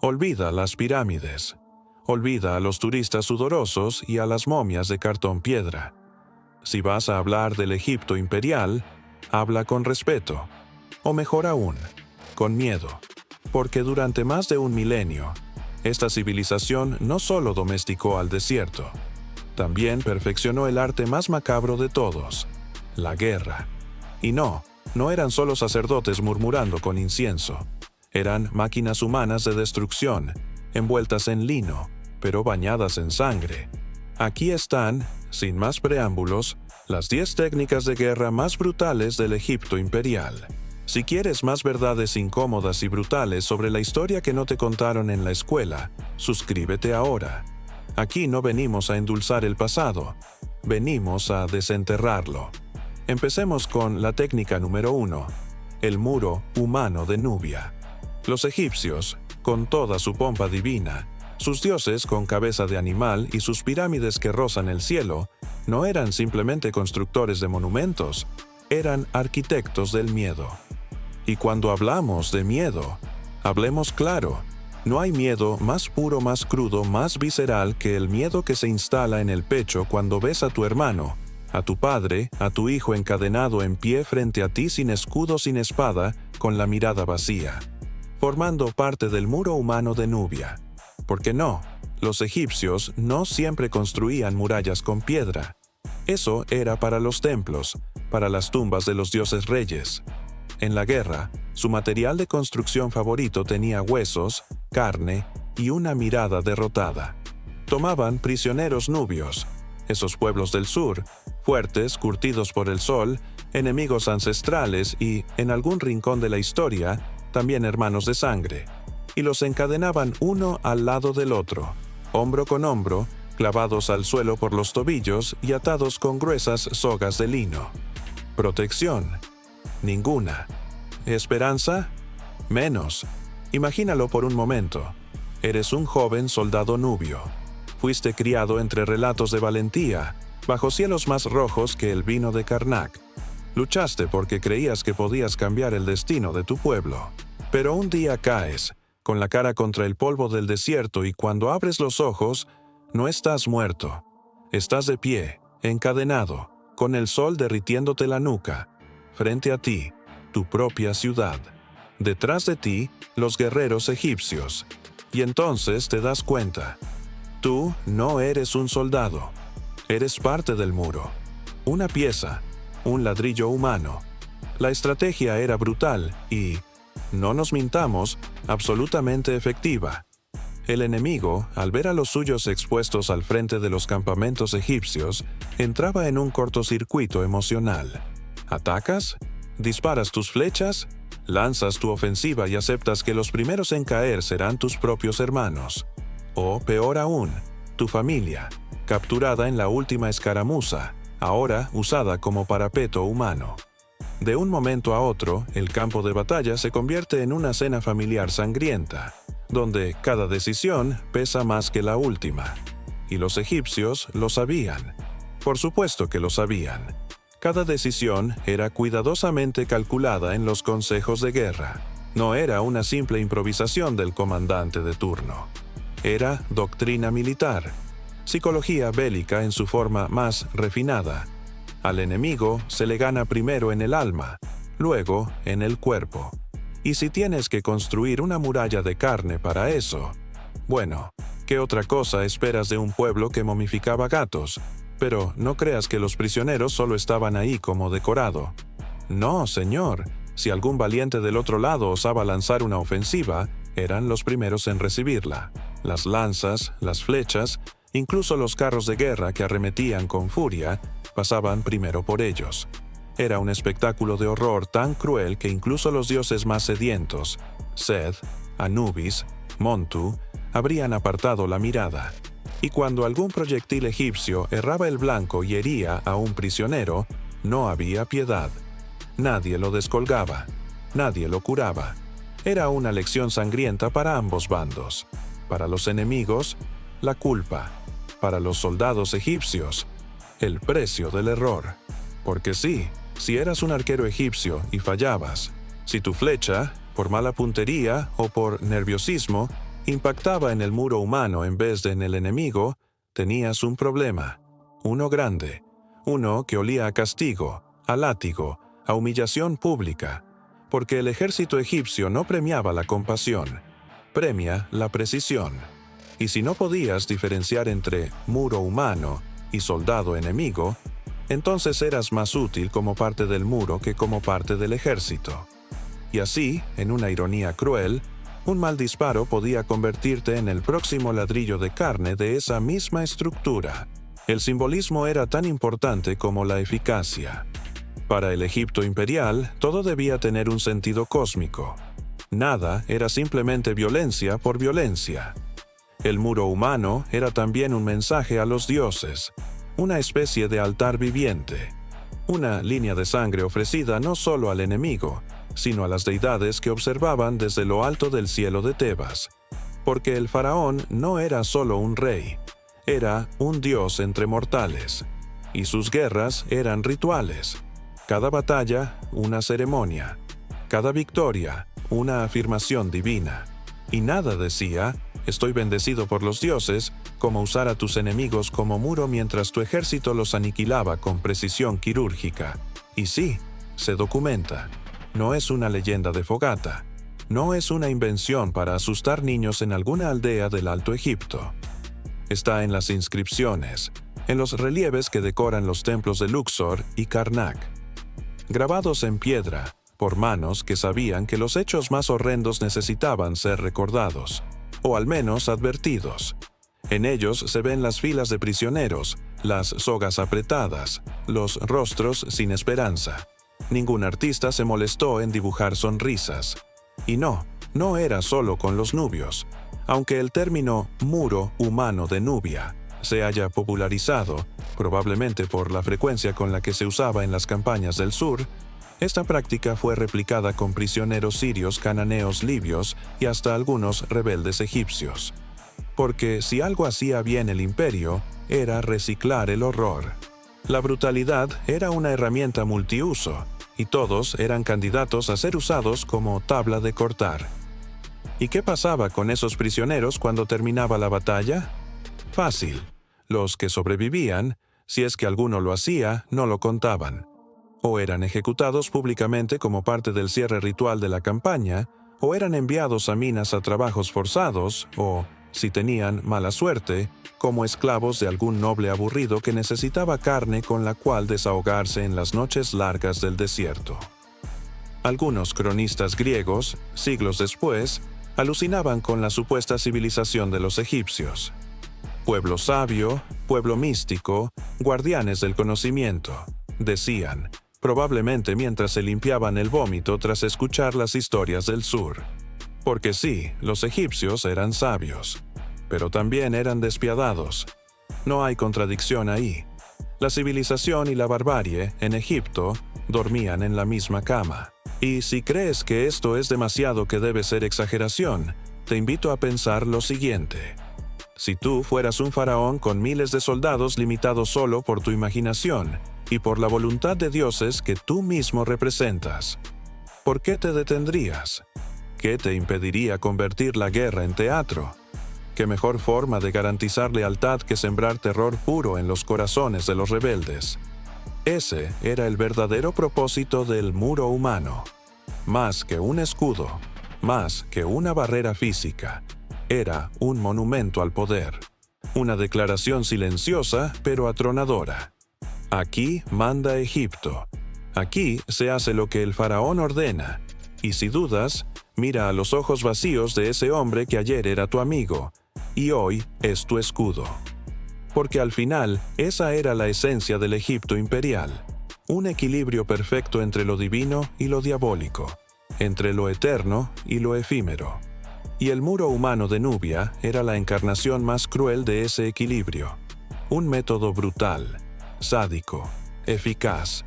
Olvida las pirámides. Olvida a los turistas sudorosos y a las momias de cartón piedra. Si vas a hablar del Egipto imperial, habla con respeto, o mejor aún, con miedo, porque durante más de un milenio, esta civilización no solo domesticó al desierto, también perfeccionó el arte más macabro de todos, la guerra. Y no eran solo sacerdotes murmurando con incienso, eran máquinas humanas de destrucción, envueltas en lino, pero bañadas en sangre. Aquí están, sin más preámbulos, las 10 técnicas de guerra más brutales del Egipto imperial. Si quieres más verdades incómodas y brutales sobre la historia que no te contaron en la escuela, suscríbete ahora. Aquí no venimos a endulzar el pasado, venimos a desenterrarlo. Empecemos con la técnica número 1, el muro humano de Nubia. Los egipcios, con toda su pompa divina, sus dioses con cabeza de animal y sus pirámides que rozan el cielo, no eran simplemente constructores de monumentos, eran arquitectos del miedo. Y cuando hablamos de miedo, hablemos claro, no hay miedo más puro, más crudo, más visceral que el miedo que se instala en el pecho cuando ves a tu hermano, a tu padre, a tu hijo encadenado en pie frente a ti sin escudo, sin espada, con la mirada vacía, formando parte del muro humano de Nubia. Porque no, los egipcios no siempre construían murallas con piedra. Eso era para los templos, para las tumbas de los dioses reyes. En la guerra, su material de construcción favorito tenía huesos, carne y una mirada derrotada. Tomaban prisioneros nubios, esos pueblos del sur, fuertes, curtidos por el sol, enemigos ancestrales y, en algún rincón de la historia, también hermanos de sangre, y los encadenaban uno al lado del otro, hombro con hombro, clavados al suelo por los tobillos y atados con gruesas sogas de lino. Protección: ninguna. ¿Esperanza? Menos. Imagínalo por un momento. Eres un joven soldado nubio. Fuiste criado entre relatos de valentía, bajo cielos más rojos que el vino de Karnak. Luchaste porque creías que podías cambiar el destino de tu pueblo. Pero un día caes, con la cara contra el polvo del desierto, y cuando abres los ojos, no estás muerto. Estás de pie, encadenado, con el sol derritiéndote la nuca. Frente a ti, tu propia ciudad. Detrás de ti, los guerreros egipcios. Y entonces te das cuenta. Tú no eres un soldado. Eres parte del muro. Una pieza, un ladrillo humano. La estrategia era brutal y, no nos mintamos, absolutamente efectiva. El enemigo, al ver a los suyos expuestos al frente de los campamentos egipcios, entraba en un cortocircuito emocional. ¿Atacas? ¿Disparas tus flechas? ¿Lanzas tu ofensiva y aceptas que los primeros en caer serán tus propios hermanos? O, peor aún, tu familia, capturada en la última escaramuza, ahora usada como parapeto humano. De un momento a otro, el campo de batalla se convierte en una cena familiar sangrienta, donde cada decisión pesa más que la última. Y los egipcios lo sabían. Por supuesto que lo sabían. Cada decisión era cuidadosamente calculada en los consejos de guerra. No era una simple improvisación del comandante de turno. Era doctrina militar, psicología bélica en su forma más refinada. Al enemigo se le gana primero en el alma, luego en el cuerpo. Y si tienes que construir una muralla de carne para eso, bueno, ¿qué otra cosa esperas de un pueblo que momificaba gatos? Pero no creas que los prisioneros solo estaban ahí como decorado. No, señor. Si algún valiente del otro lado osaba lanzar una ofensiva, eran los primeros en recibirla. Las lanzas, las flechas, incluso los carros de guerra que arremetían con furia, pasaban primero por ellos. Era un espectáculo de horror tan cruel que incluso los dioses más sedientos, Seth, Anubis, Montu, habrían apartado la mirada. Y cuando algún proyectil egipcio erraba el blanco y hería a un prisionero, no había piedad. Nadie lo descolgaba, nadie lo curaba. Era una lección sangrienta para ambos bandos. Para los enemigos, la culpa. Para los soldados egipcios, el precio del error. Porque sí, si eras un arquero egipcio y fallabas, si tu flecha, por mala puntería o por nerviosismo, impactaba en el muro humano en vez de en el enemigo, tenías un problema, uno grande, uno que olía a castigo, a látigo, a humillación pública, porque el ejército egipcio no premiaba la compasión, premia la precisión. Y si no podías diferenciar entre muro humano y soldado enemigo, entonces eras más útil como parte del muro que como parte del ejército. Y así, en una ironía cruel, un mal disparo podía convertirte en el próximo ladrillo de carne de esa misma estructura. El simbolismo era tan importante como la eficacia. Para el Egipto imperial, todo debía tener un sentido cósmico. Nada era simplemente violencia por violencia. El muro humano era también un mensaje a los dioses, una especie de altar viviente, una línea de sangre ofrecida no solo al enemigo, sino a las deidades que observaban desde lo alto del cielo de Tebas, porque el faraón no era solo un rey, era un dios entre mortales, y sus guerras eran rituales. Cada batalla, una ceremonia, cada victoria, una afirmación divina, y nada decía: estoy bendecido por los dioses, como usar a tus enemigos como muro mientras tu ejército los aniquilaba con precisión quirúrgica. Y sí, se documenta. No es una leyenda de fogata. No es una invención para asustar niños en alguna aldea del Alto Egipto. Está en las inscripciones, en los relieves que decoran los templos de Luxor y Karnak. Grabados en piedra, por manos que sabían que los hechos más horrendos necesitaban ser recordados, o al menos advertidos. En ellos se ven las filas de prisioneros, las sogas apretadas, los rostros sin esperanza. Ningún artista se molestó en dibujar sonrisas. Y no era solo con los nubios. Aunque el término muro humano de Nubia se haya popularizado, probablemente por la frecuencia con la que se usaba en las campañas del sur, esta práctica fue replicada con prisioneros sirios, cananeos, libios y hasta algunos rebeldes egipcios. Porque si algo hacía bien el imperio, era reciclar el horror. La brutalidad era una herramienta multiuso, y todos eran candidatos a ser usados como tabla de cortar. ¿Y qué pasaba con esos prisioneros cuando terminaba la batalla? Fácil. Los que sobrevivían, si es que alguno lo hacía, no lo contaban. O eran ejecutados públicamente como parte del cierre ritual de la campaña, o eran enviados a minas a trabajos forzados, o, si tenían mala suerte, como esclavos de algún noble aburrido que necesitaba carne con la cual desahogarse en las noches largas del desierto. Algunos cronistas griegos, siglos después, alucinaban con la supuesta civilización de los egipcios. Pueblo sabio, pueblo místico, guardianes del conocimiento, decían, probablemente mientras se limpiaban el vómito tras escuchar las historias del sur. Porque sí, los egipcios eran sabios, pero también eran despiadados. No hay contradicción ahí. La civilización y la barbarie, en Egipto, dormían en la misma cama. Y si crees que esto es demasiado que debe ser exageración, te invito a pensar lo siguiente. Si tú fueras un faraón con miles de soldados limitados solo por tu imaginación y por la voluntad de dioses que tú mismo representas, ¿por qué te detendrías? ¿Qué te impediría convertir la guerra en teatro? ¿Qué mejor forma de garantizar lealtad que sembrar terror puro en los corazones de los rebeldes? Ese era el verdadero propósito del muro humano. Más que un escudo, más que una barrera física, era un monumento al poder. Una declaración silenciosa pero atronadora. Aquí manda Egipto. Aquí se hace lo que el faraón ordena. Y si dudas, mira a los ojos vacíos de ese hombre que ayer era tu amigo, y hoy es tu escudo. Porque al final, esa era la esencia del Egipto imperial. Un equilibrio perfecto entre lo divino y lo diabólico, entre lo eterno y lo efímero. Y el muro humano de Nubia era la encarnación más cruel de ese equilibrio. Un método brutal, sádico, eficaz,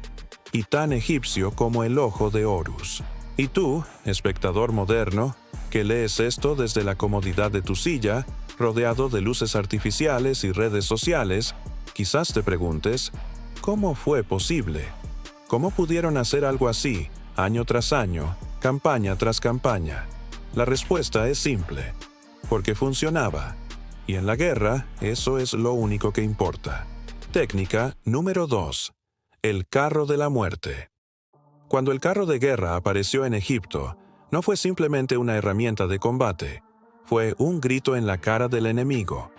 y tan egipcio como el ojo de Horus. Y tú, espectador moderno, que lees esto desde la comodidad de tu silla, rodeado de luces artificiales y redes sociales, quizás te preguntes, ¿cómo fue posible? ¿Cómo pudieron hacer algo así, año tras año, campaña tras campaña? La respuesta es simple. porque funcionaba. Y en la guerra, eso es lo único que importa. Técnica número 2. El carro de la muerte. Cuando el carro de guerra apareció en Egipto, no fue simplemente una herramienta de combate. Fue un grito en la cara del enemigo.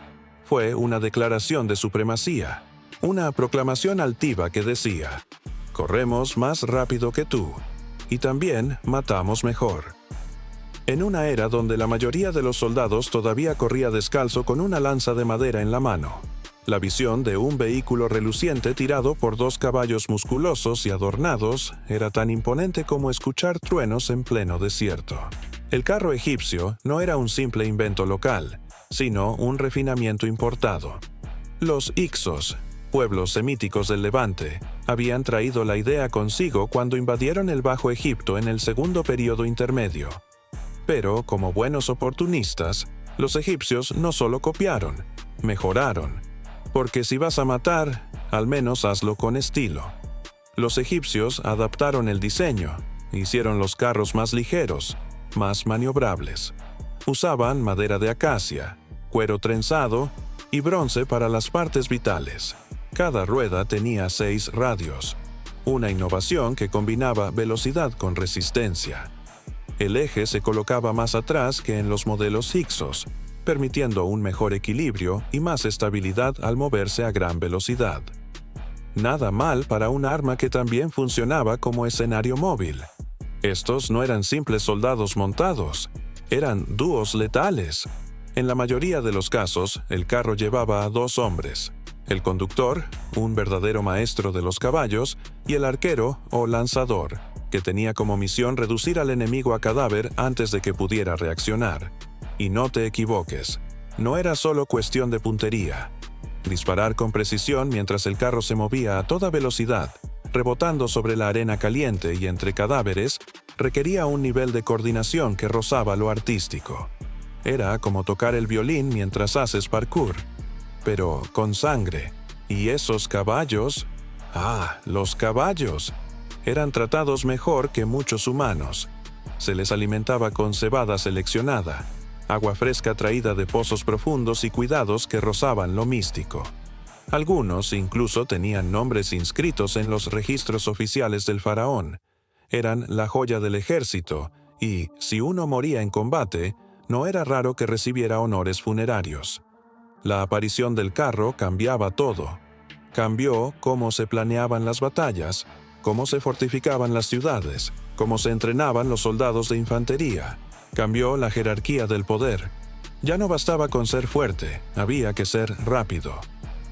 Fue una declaración de supremacía. Una proclamación altiva que decía: corremos más rápido que tú, y también matamos mejor. En una era donde la mayoría de los soldados todavía corría descalzo con una lanza de madera en la mano, la visión de un vehículo reluciente tirado por 2 caballos musculosos y adornados era tan imponente como escuchar truenos en pleno desierto. El carro egipcio no era un simple invento local, sino un refinamiento importado. Los Hicsos, pueblos semíticos del Levante, habían traído la idea consigo cuando invadieron el Bajo Egipto en el segundo período intermedio. Pero, como buenos oportunistas, los egipcios no solo copiaron, mejoraron. Porque si vas a matar, al menos hazlo con estilo. Los egipcios adaptaron el diseño, hicieron los carros más ligeros, más maniobrables. Usaban madera de acacia, cuero trenzado y bronce para las partes vitales. Cada rueda tenía 6 radios, una innovación que combinaba velocidad con resistencia. El eje se colocaba más atrás que en los modelos Hicsos, permitiendo un mejor equilibrio y más estabilidad al moverse a gran velocidad. Nada mal para un arma que también funcionaba como escenario móvil. Estos no eran simples soldados montados, eran dúos letales. En la mayoría de los casos, el carro llevaba a 2 hombres: el conductor, un verdadero maestro de los caballos, y el arquero o lanzador, que tenía como misión reducir al enemigo a cadáver antes de que pudiera reaccionar. Y no te equivoques, no era solo cuestión de puntería. Disparar con precisión mientras el carro se movía a toda velocidad, rebotando sobre la arena caliente y entre cadáveres, requería un nivel de coordinación que rozaba lo artístico. Era como tocar el violín mientras haces parkour, pero con sangre. Y esos caballos, los caballos, eran tratados mejor que muchos humanos. Se les alimentaba con cebada seleccionada, agua fresca traída de pozos profundos y cuidados que rozaban lo místico. Algunos incluso tenían nombres inscritos en los registros oficiales del faraón. Eran la joya del ejército y, si uno moría en combate, no era raro que recibiera honores funerarios. La aparición del carro cambiaba todo. Cambió cómo se planeaban las batallas, cómo se fortificaban las ciudades, cómo se entrenaban los soldados de infantería. Cambió la jerarquía del poder. Ya no bastaba con ser fuerte, había que ser rápido.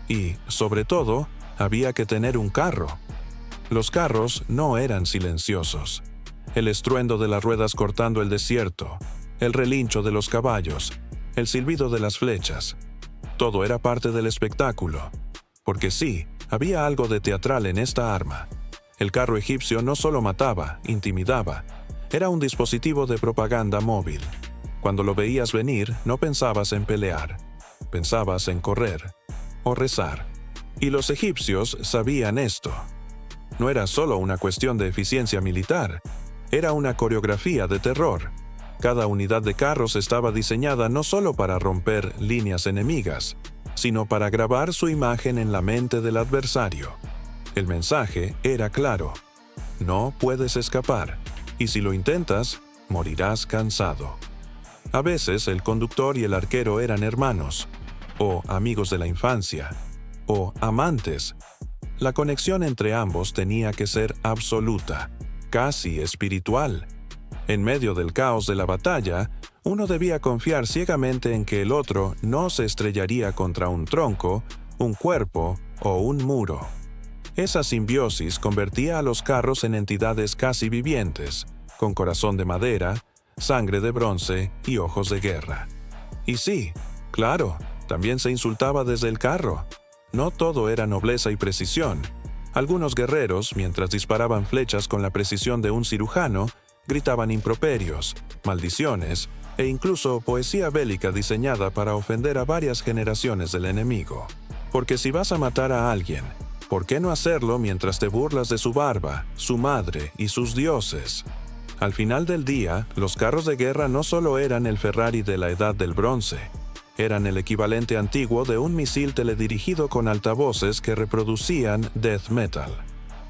Y, sobre todo, había que tener un carro. Los carros no eran silenciosos. El estruendo de las ruedas cortando el desierto, el relincho de los caballos, el silbido de las flechas. Todo era parte del espectáculo. Porque sí, había algo de teatral en esta arma. El carro egipcio no solo mataba, intimidaba. Era un dispositivo de propaganda móvil. Cuando lo veías venir, no pensabas en pelear. Pensabas en correr o rezar. Y los egipcios sabían esto. No era solo una cuestión de eficiencia militar. Era una coreografía de terror. Cada unidad de carros estaba diseñada no solo para romper líneas enemigas, sino para grabar su imagen en la mente del adversario. El mensaje era claro: no puedes escapar, y si lo intentas, morirás cansado. A veces el conductor y el arquero eran hermanos, o amigos de la infancia, o amantes. La conexión entre ambos tenía que ser absoluta, casi espiritual. En medio del caos de la batalla, uno debía confiar ciegamente en que el otro no se estrellaría contra un tronco, un cuerpo o un muro. Esa simbiosis convertía a los carros en entidades casi vivientes, con corazón de madera, sangre de bronce y ojos de guerra. Y sí, claro, también se insultaba desde el carro. No todo era nobleza y precisión. Algunos guerreros, mientras disparaban flechas con la precisión de un cirujano, gritaban improperios, maldiciones e incluso poesía bélica diseñada para ofender a varias generaciones del enemigo. Porque si vas a matar a alguien, ¿por qué no hacerlo mientras te burlas de su barba, su madre y sus dioses? Al final del día, los carros de guerra no solo eran el Ferrari de la Edad del Bronce, eran el equivalente antiguo de un misil teledirigido con altavoces que reproducían death metal.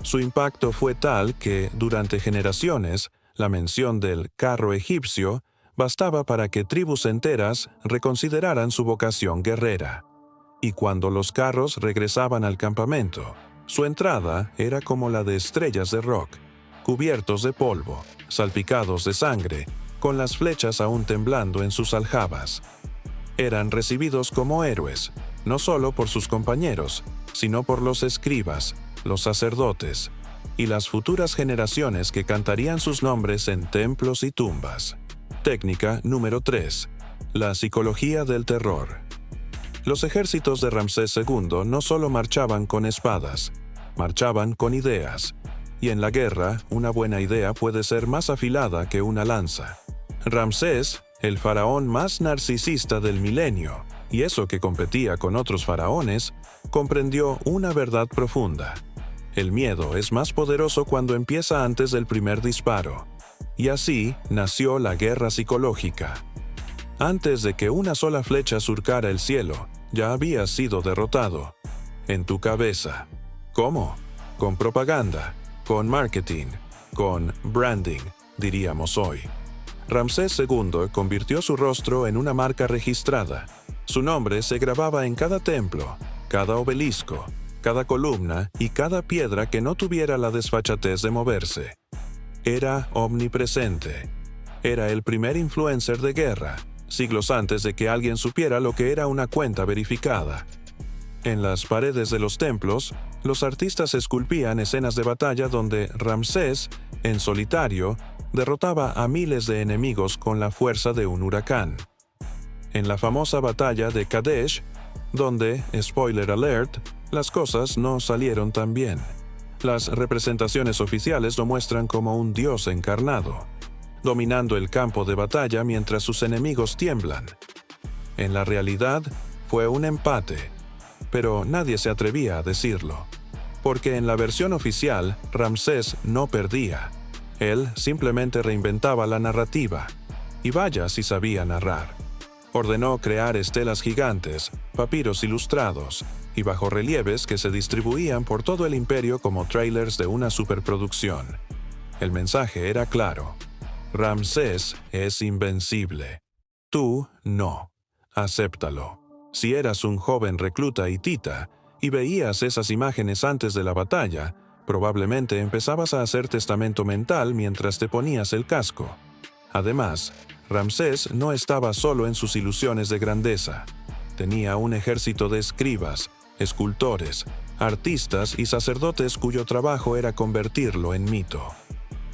Su impacto fue tal que, durante generaciones, la mención del carro egipcio bastaba para que tribus enteras reconsideraran su vocación guerrera. Y cuando los carros regresaban al campamento, su entrada era como la de estrellas de rock, cubiertos de polvo, salpicados de sangre, con las flechas aún temblando en sus aljabas. Eran recibidos como héroes, no solo por sus compañeros, sino por los escribas, los sacerdotes, y las futuras generaciones que cantarían sus nombres en templos y tumbas. Técnica número 3. La psicología del terror. Los ejércitos de Ramsés II no solo marchaban con espadas, marchaban con ideas, y en la guerra una buena idea puede ser más afilada que una lanza. Ramsés, el faraón más narcisista del milenio, y eso que competía con otros faraones, comprendió una verdad profunda. El miedo es más poderoso cuando empieza antes del primer disparo. Y así nació la guerra psicológica. Antes de que una sola flecha surcara el cielo, ya habías sido derrotado. En tu cabeza. ¿Cómo? Con propaganda, con marketing, con branding, diríamos hoy. Ramsés II convirtió su rostro en una marca registrada. Su nombre se grababa en cada templo, cada obelisco, cada columna y cada piedra que no tuviera la desfachatez de moverse. Era omnipresente. Era el primer influencer de guerra, siglos antes de que alguien supiera lo que era una cuenta verificada. En las paredes de los templos, los artistas esculpían escenas de batalla donde Ramsés, en solitario, derrotaba a miles de enemigos con la fuerza de un huracán. En la famosa batalla de Kadesh, donde, spoiler alert, las cosas no salieron tan bien. Las representaciones oficiales lo muestran como un dios encarnado, dominando el campo de batalla mientras sus enemigos tiemblan. En la realidad, fue un empate, pero nadie se atrevía a decirlo, porque en la versión oficial, Ramsés no perdía. Él simplemente reinventaba la narrativa, y vaya si sabía narrar. Ordenó crear estelas gigantes, papiros ilustrados y bajorrelieves que se distribuían por todo el imperio como trailers de una superproducción. El mensaje era claro: Ramsés es invencible. Tú no. Acéptalo. Si eras un joven recluta hitita y veías esas imágenes antes de la batalla, probablemente empezabas a hacer testamento mental mientras te ponías el casco. Además, Ramsés no estaba solo en sus ilusiones de grandeza. Tenía un ejército de escribas, escultores, artistas y sacerdotes cuyo trabajo era convertirlo en mito.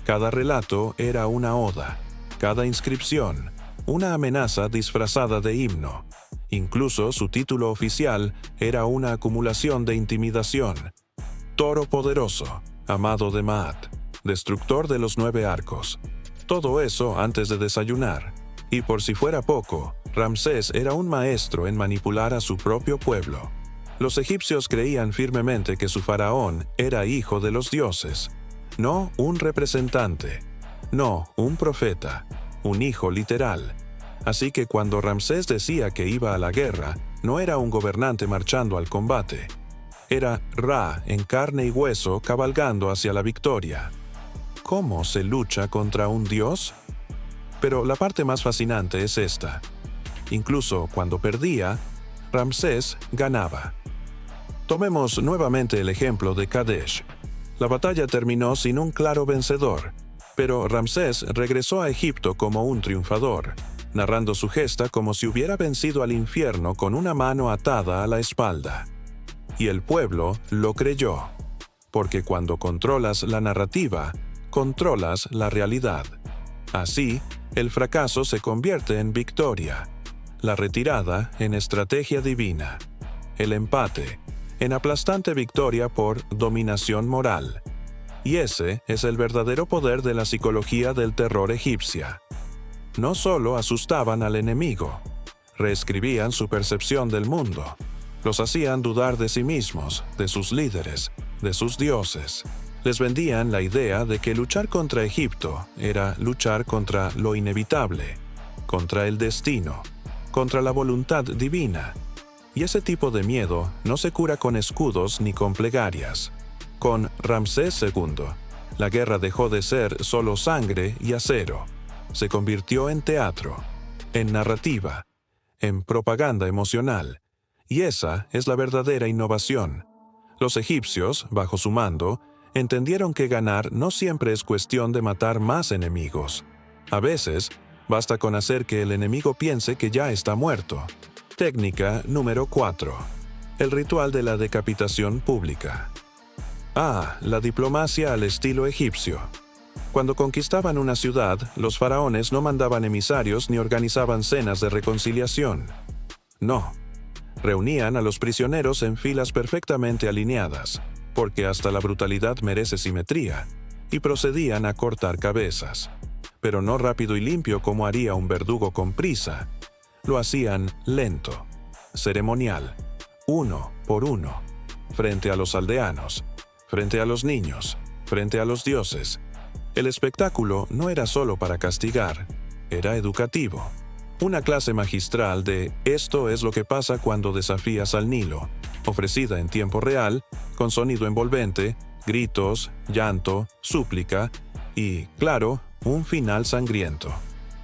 Cada relato era una oda, cada inscripción, una amenaza disfrazada de himno. Incluso su título oficial era una acumulación de intimidación. Toro poderoso, amado de Maat, destructor de los 9 arcos. Todo eso antes de desayunar. Y por si fuera poco, Ramsés era un maestro en manipular a su propio pueblo. Los egipcios creían firmemente que su faraón era hijo de los dioses, no un representante, no un profeta, un hijo literal. Así que cuando Ramsés decía que iba a la guerra, no era un gobernante marchando al combate. Era Ra en carne y hueso cabalgando hacia la victoria. ¿Cómo se lucha contra un dios? Pero la parte más fascinante es esta. Incluso cuando perdía, Ramsés ganaba. Tomemos nuevamente el ejemplo de Kadesh. La batalla terminó sin un claro vencedor, pero Ramsés regresó a Egipto como un triunfador, narrando su gesta como si hubiera vencido al infierno con una mano atada a la espalda. Y el pueblo lo creyó, porque cuando controlas la narrativa, controlas la realidad. Así, el fracaso se convierte en victoria, la retirada en estrategia divina, el empate en aplastante victoria por dominación moral. Y ese es el verdadero poder de la psicología del terror egipcia. No solo asustaban al enemigo, reescribían su percepción del mundo, los hacían dudar de sí mismos, de sus líderes, de sus dioses. Les vendían la idea de que luchar contra Egipto era luchar contra lo inevitable, contra el destino, contra la voluntad divina. Y ese tipo de miedo no se cura con escudos ni con plegarias. Con Ramsés II, la guerra dejó de ser solo sangre y acero. Se convirtió en teatro, en narrativa, en propaganda emocional. Y esa es la verdadera innovación. Los egipcios, bajo su mando, entendieron que ganar no siempre es cuestión de matar más enemigos. A veces, basta con hacer que el enemigo piense que ya está muerto. Técnica número 4. El ritual de la decapitación pública. La diplomacia al estilo egipcio. Cuando conquistaban una ciudad, los faraones no mandaban emisarios ni organizaban cenas de reconciliación. No. Reunían a los prisioneros en filas perfectamente alineadas, porque hasta la brutalidad merece simetría, y procedían a cortar cabezas. Pero no rápido y limpio como haría un verdugo con prisa. Lo hacían lento, ceremonial, uno por uno, frente a los aldeanos, frente a los niños, frente a los dioses. El espectáculo no era solo para castigar, era educativo. Una clase magistral de esto es lo que pasa cuando desafías al Nilo, ofrecida en tiempo real, con sonido envolvente, gritos, llanto, súplica y, claro, un final sangriento.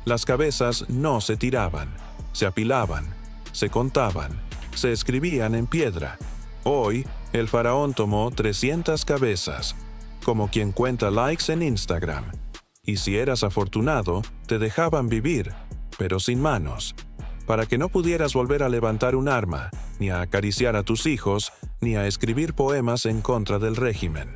Las cabezas no se tiraban, se apilaban, se contaban, se escribían en piedra. Hoy, el faraón tomó 300 cabezas, como quien cuenta likes en Instagram. Y si eras afortunado, te dejaban vivir, pero sin manos, para que no pudieras volver a levantar un arma, ni a acariciar a tus hijos, ni a escribir poemas en contra del régimen.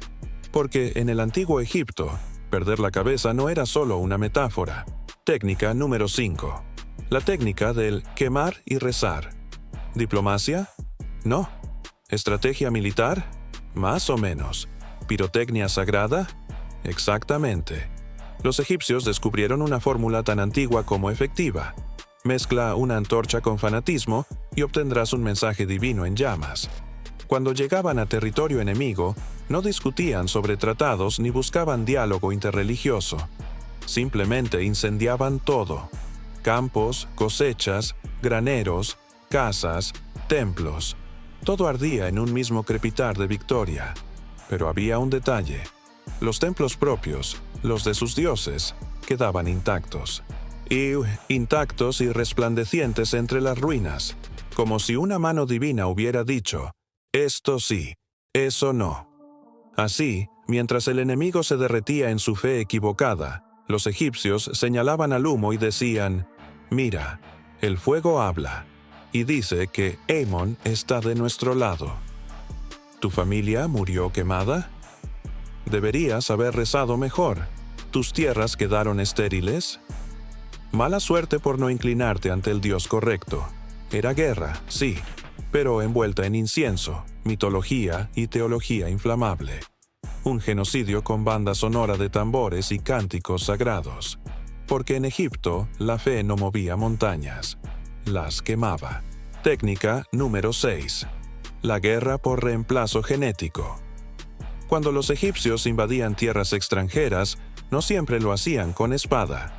Porque en el antiguo Egipto, perder la cabeza no era solo una metáfora. Técnica número 5. La técnica del quemar y rezar. ¿Diplomacia? No. ¿Estrategia militar? Más o menos. ¿Pirotecnia sagrada? Exactamente. Los egipcios descubrieron una fórmula tan antigua como efectiva. Mezcla una antorcha con fanatismo y obtendrás un mensaje divino en llamas. Cuando llegaban a territorio enemigo, no discutían sobre tratados ni buscaban diálogo interreligioso. Simplemente incendiaban todo: campos, cosechas, graneros, casas, templos. Todo ardía en un mismo crepitar de victoria. Pero había un detalle: los templos propios, los de sus dioses, quedaban intactos. Intactos y resplandecientes entre las ruinas, como si una mano divina hubiera dicho: esto sí, eso no. Así, mientras el enemigo se derretía en su fe equivocada, los egipcios señalaban al humo y decían: mira, el fuego habla, y dice que Amon está de nuestro lado. ¿Tu familia murió quemada? Deberías haber rezado mejor. ¿Tus tierras quedaron estériles? Mala suerte por no inclinarte ante el Dios correcto. Era guerra, sí, pero envuelta en incienso, mitología y teología inflamable. Un genocidio con banda sonora de tambores y cánticos sagrados. Porque en Egipto la fe no movía montañas, las quemaba. Técnica número 6. La guerra por reemplazo genético. Cuando los egipcios invadían tierras extranjeras, no siempre lo hacían con espada.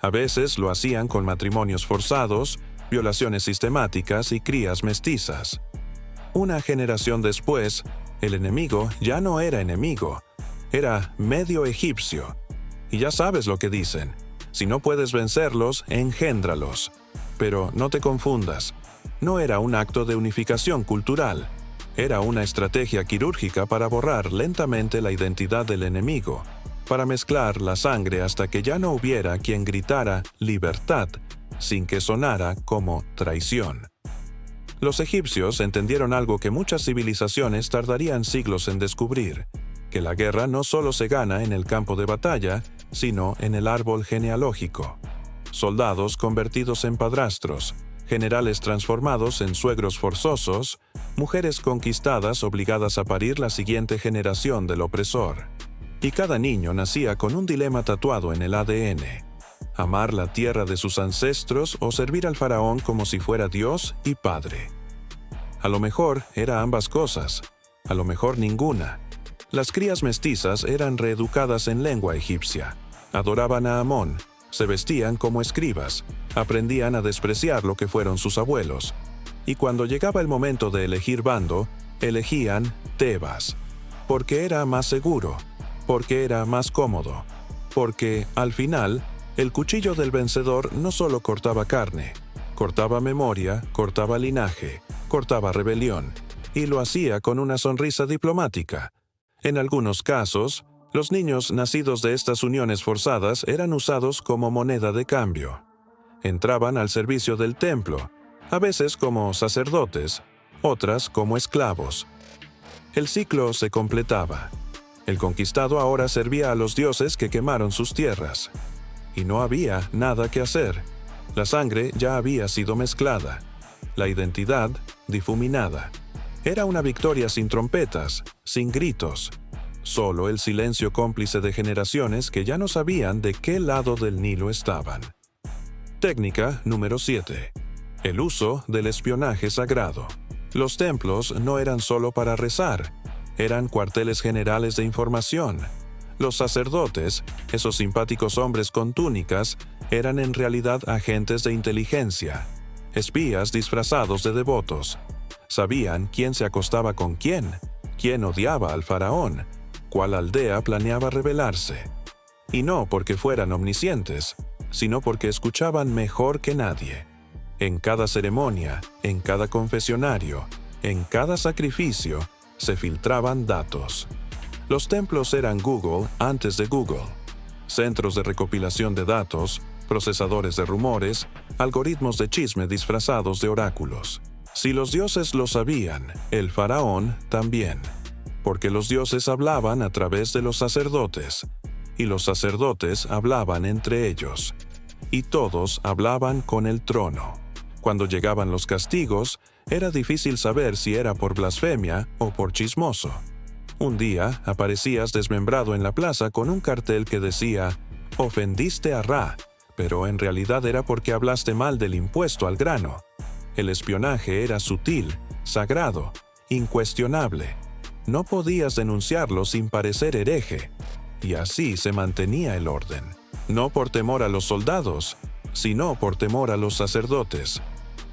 A veces lo hacían con matrimonios forzados, violaciones sistemáticas y crías mestizas. Una generación después, el enemigo ya no era enemigo, era medio egipcio. Y ya sabes lo que dicen: si no puedes vencerlos, engéndralos. Pero no te confundas, no era un acto de unificación cultural, era una estrategia quirúrgica para borrar lentamente la identidad del enemigo, para mezclar la sangre hasta que ya no hubiera quien gritara libertad, sin que sonara como traición. Los egipcios entendieron algo que muchas civilizaciones tardarían siglos en descubrir: que la guerra no solo se gana en el campo de batalla, sino en el árbol genealógico. Soldados convertidos en padrastros, generales transformados en suegros forzosos, mujeres conquistadas obligadas a parir la siguiente generación del opresor. Y cada niño nacía con un dilema tatuado en el ADN: amar la tierra de sus ancestros o servir al faraón como si fuera Dios y padre. A lo mejor era ambas cosas, a lo mejor ninguna. Las crías mestizas eran reeducadas en lengua egipcia, adoraban a Amón, se vestían como escribas, aprendían a despreciar lo que fueron sus abuelos, y cuando llegaba el momento de elegir bando, elegían Tebas, porque era más seguro, porque era más cómodo, porque, al final, el cuchillo del vencedor no solo cortaba carne, cortaba memoria, cortaba linaje, cortaba rebelión, y lo hacía con una sonrisa diplomática. En algunos casos, los niños nacidos de estas uniones forzadas eran usados como moneda de cambio. Entraban al servicio del templo, a veces como sacerdotes, otras como esclavos. El ciclo se completaba. El conquistado ahora servía a los dioses que quemaron sus tierras. Y no había nada que hacer. La sangre ya había sido mezclada, la identidad difuminada. Era una victoria sin trompetas, sin gritos, solo el silencio cómplice de generaciones que ya no sabían de qué lado del Nilo estaban. Técnica número 7. El uso del espionaje sagrado. Los templos no eran solo para rezar, eran cuarteles generales de información. Los sacerdotes, esos simpáticos hombres con túnicas, eran en realidad agentes de inteligencia, espías disfrazados de devotos. Sabían quién se acostaba con quién odiaba al faraón, cuál aldea planeaba rebelarse. Y no porque fueran omniscientes, sino porque escuchaban mejor que nadie. En cada ceremonia, en cada confesionario, en cada sacrificio, se filtraban datos. Los templos eran Google antes de Google. Centros de recopilación de datos, procesadores de rumores, algoritmos de chisme disfrazados de oráculos. Si los dioses lo sabían, el faraón también, porque los dioses hablaban a través de los sacerdotes, y los sacerdotes hablaban entre ellos, y todos hablaban con el trono. Cuando llegaban los castigos, era difícil saber si era por blasfemia o por chismoso. Un día aparecías desmembrado en la plaza con un cartel que decía «Ofendiste a Ra», pero en realidad era porque hablaste mal del impuesto al grano. El espionaje era sutil, sagrado, incuestionable. No podías denunciarlo sin parecer hereje, y así se mantenía el orden. No por temor a los soldados, sino por temor a los sacerdotes,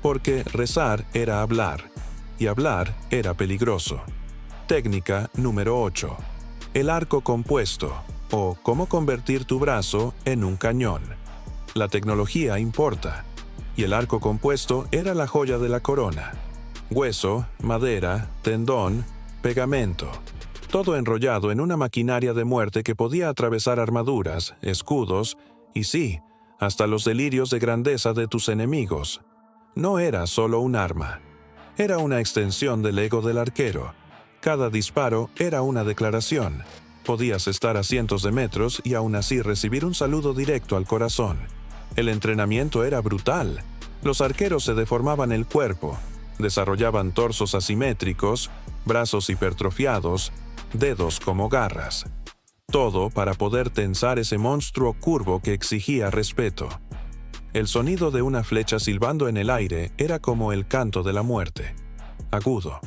porque rezar era hablar, y hablar era peligroso. Técnica número 8. El arco compuesto, o cómo convertir tu brazo en un cañón. La tecnología importa, y el arco compuesto era la joya de la corona. Hueso, madera, tendón, pegamento, todo enrollado en una maquinaria de muerte que podía atravesar armaduras, escudos, y sí, hasta los delirios de grandeza de tus enemigos. No era solo un arma, era una extensión del ego del arquero. Cada disparo era una declaración. Podías estar a cientos de metros y aún así recibir un saludo directo al corazón. El entrenamiento era brutal. Los arqueros se deformaban el cuerpo, desarrollaban torsos asimétricos, brazos hipertrofiados, dedos como garras. Todo para poder tensar ese monstruo curvo que exigía respeto. El sonido de una flecha silbando en el aire era como el canto de la muerte. Agudo,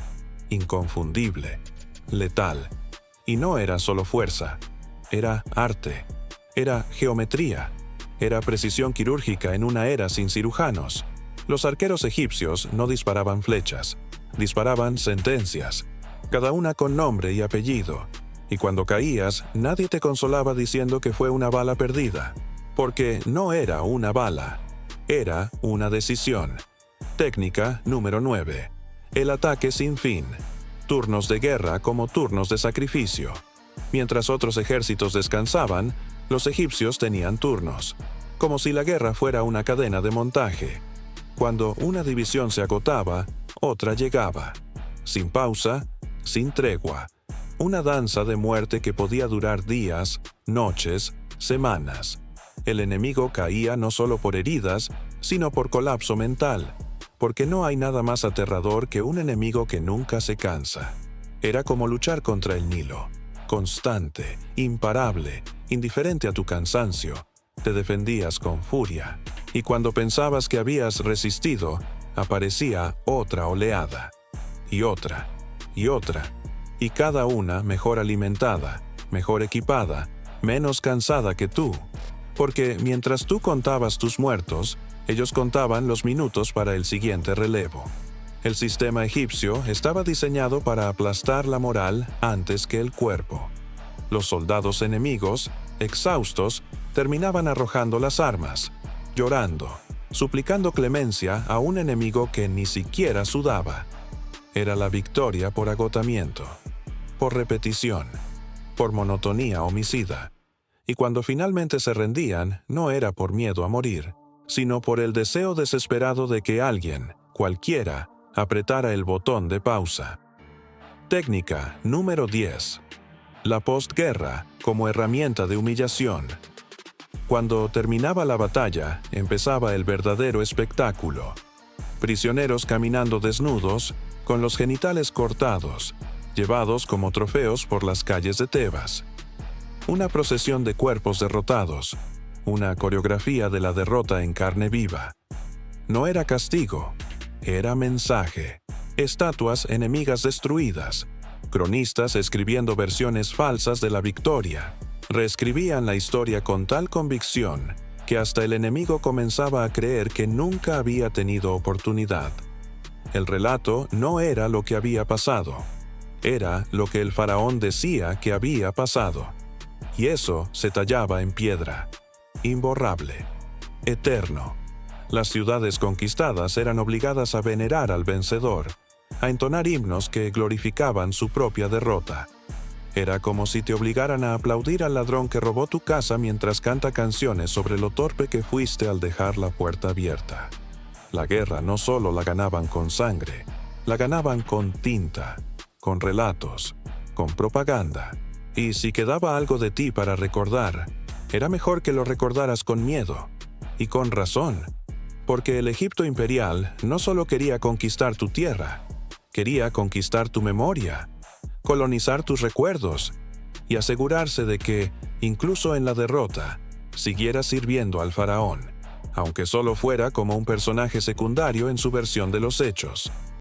inconfundible, letal. Y no era solo fuerza, era arte, era geometría, era precisión quirúrgica en una era sin cirujanos. Los arqueros egipcios no disparaban flechas, disparaban sentencias, cada una con nombre y apellido. Y cuando caías, nadie te consolaba diciendo que fue una bala perdida, porque no era una bala, era una decisión. Técnica número 9. El ataque sin fin. Turnos de guerra como turnos de sacrificio. Mientras otros ejércitos descansaban, los egipcios tenían turnos, como si la guerra fuera una cadena de montaje. Cuando una división se agotaba, otra llegaba. Sin pausa, sin tregua. Una danza de muerte que podía durar días, noches, semanas. El enemigo caía no solo por heridas, sino por colapso mental, porque no hay nada más aterrador que un enemigo que nunca se cansa. Era como luchar contra el Nilo, constante, imparable, indiferente a tu cansancio. Te defendías con furia, y cuando pensabas que habías resistido, aparecía otra oleada, y otra, y otra, y cada una mejor alimentada, mejor equipada, menos cansada que tú, porque mientras tú contabas tus muertos, ellos contaban los minutos para el siguiente relevo. El sistema egipcio estaba diseñado para aplastar la moral antes que el cuerpo. Los soldados enemigos, exhaustos, terminaban arrojando las armas, llorando, suplicando clemencia a un enemigo que ni siquiera sudaba. Era la victoria por agotamiento, por repetición, por monotonía homicida. Y cuando finalmente se rendían, no era por miedo a morir, sino por el deseo desesperado de que alguien, cualquiera, apretara el botón de pausa. Técnica número 10. La postguerra como herramienta de humillación. Cuando terminaba la batalla, empezaba el verdadero espectáculo. Prisioneros caminando desnudos, con los genitales cortados, llevados como trofeos por las calles de Tebas. Una procesión de cuerpos derrotados, una coreografía de la derrota en carne viva. No era castigo, era mensaje. Estatuas enemigas destruidas, cronistas escribiendo versiones falsas de la victoria. Reescribían la historia con tal convicción que hasta el enemigo comenzaba a creer que nunca había tenido oportunidad. El relato no era lo que había pasado, era lo que el faraón decía que había pasado. Y eso se tallaba en piedra, imborrable, eterno. Las ciudades conquistadas eran obligadas a venerar al vencedor, a entonar himnos que glorificaban su propia derrota. Era como si te obligaran a aplaudir al ladrón que robó tu casa mientras canta canciones sobre lo torpe que fuiste al dejar la puerta abierta. La guerra no solo la ganaban con sangre, la ganaban con tinta, con relatos, con propaganda. Y si quedaba algo de ti para recordar, era mejor que lo recordaras con miedo, y con razón, porque el Egipto imperial no solo quería conquistar tu tierra, quería conquistar tu memoria, colonizar tus recuerdos y asegurarse de que, incluso en la derrota, siguieras sirviendo al faraón, aunque solo fuera como un personaje secundario en su versión de los hechos.